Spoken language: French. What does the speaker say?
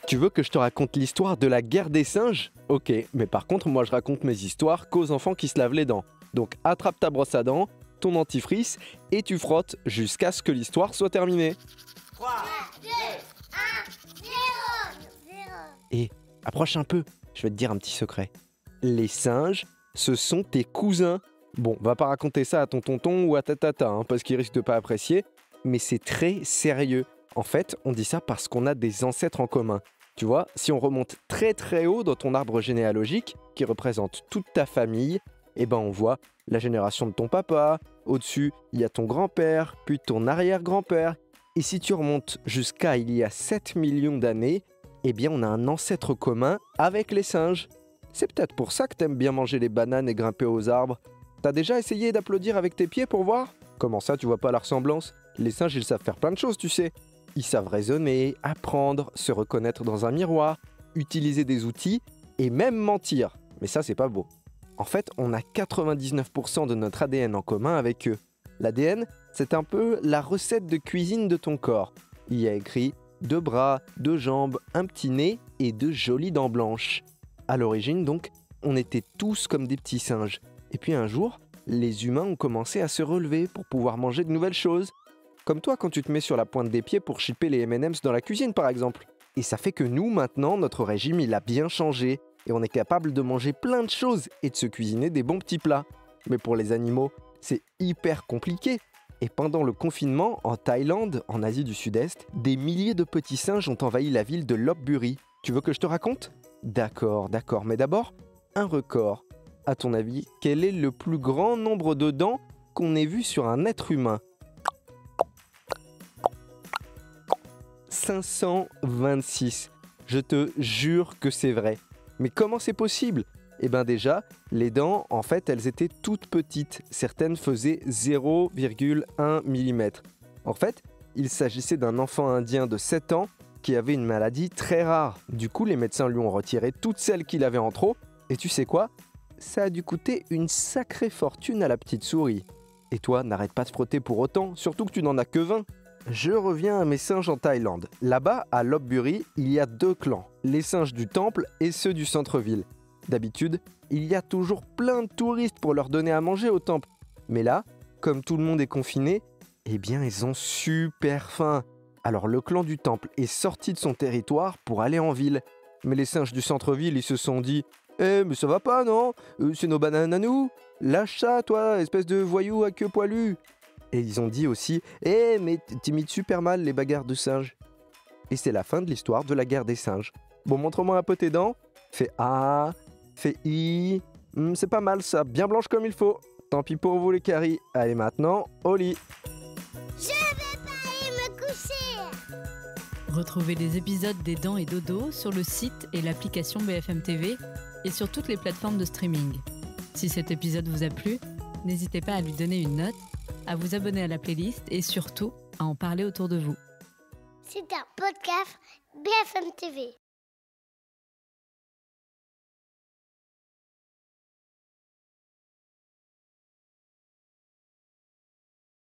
Tu veux que je te raconte l'histoire de la guerre des singes? Ok, mais par contre, moi je raconte mes histoires qu'aux enfants qui se lavent les dents. Donc attrape ta brosse à dents, ton dentifrice, et tu frottes jusqu'à ce que l'histoire soit terminée. 3, 2, 1, 0. Et approche un peu, je vais te dire un petit secret. Les singes, ce sont tes cousins. Bon, va pas raconter ça à ton tonton ou à ta tata, parce qu'il risque de pas apprécier, mais c'est très sérieux. En fait, on dit ça parce qu'on a des ancêtres en commun. Tu vois, si on remonte très très haut dans ton arbre généalogique, qui représente toute ta famille, on voit la génération de ton papa, au-dessus, il y a ton grand-père, puis ton arrière-grand-père. Et si tu remontes jusqu'à il y a 7 millions d'années, on a un ancêtre commun avec les singes. C'est peut-être pour ça que t'aimes bien manger les bananes et grimper aux arbres. T'as déjà essayé d'applaudir avec tes pieds pour voir? Comment ça, tu vois pas la ressemblance? Les singes, ils savent faire plein de choses, tu sais. Ils savent raisonner, apprendre, se reconnaître dans un miroir, utiliser des outils et même mentir. Mais ça, c'est pas beau. En fait, on a 99% de notre ADN en commun avec eux. L'ADN, c'est un peu la recette de cuisine de ton corps. Il y a écrit 2 bras, 2 jambes, un petit nez et 2 jolies dents blanches. À l'origine, donc, on était tous comme des petits singes. Et puis un jour, les humains ont commencé à se relever pour pouvoir manger de nouvelles choses. Comme toi quand tu te mets sur la pointe des pieds pour chipper les M&M's dans la cuisine par exemple. Et ça fait que nous maintenant, notre régime il a bien changé. Et on est capable de manger plein de choses et de se cuisiner des bons petits plats. Mais pour les animaux, c'est hyper compliqué. Et pendant le confinement, en Thaïlande, en Asie du Sud-Est, des milliers de petits singes ont envahi la ville de Lopburi. Tu veux que je te raconte? D'accord, mais d'abord, un record. À ton avis, quel est le plus grand nombre de dents qu'on ait vu sur un être humain? 526. Je te jure que c'est vrai. Mais comment c'est possible? Déjà, les dents, en fait, elles étaient toutes petites. Certaines faisaient 0,1 mm. En fait, il s'agissait d'un enfant indien de 7 ans qui avait une maladie très rare. Du coup, les médecins lui ont retiré toutes celles qu'il avait en trop. Et tu sais quoi? Ça a dû coûter une sacrée fortune à la petite souris. Et toi, n'arrête pas de frotter pour autant, surtout que tu n'en as que 20. Je reviens à mes singes en Thaïlande. Là-bas, à Lopburi, il y a 2 clans, les singes du temple et ceux du centre-ville. D'habitude, il y a toujours plein de touristes pour leur donner à manger au temple. Mais là, comme tout le monde est confiné, ils ont super faim. Alors le clan du temple est sorti de son territoire pour aller en ville. Mais les singes du centre-ville, ils se sont dit « mais ça va pas, non? C'est nos bananes à nous. Lâche ça, toi, espèce de voyou à queue poilue. » Et ils ont dit aussi « mais t'imites super mal les bagarres de singes. » Et c'est la fin de l'histoire de la guerre des singes. Bon, montre-moi un peu tes dents. Fais A, fais I. C'est pas mal ça, bien blanche comme il faut. Tant pis pour vous les caries. Allez maintenant, au lit. Je vais pas aller me coucher. Retrouvez les épisodes des Dents et Dodo sur le site et l'application BFM TV et sur toutes les plateformes de streaming. Si cet épisode vous a plu, n'hésitez pas à lui donner une note, à vous abonner à la playlist et surtout à en parler autour de vous. C'est un podcast BFM TV.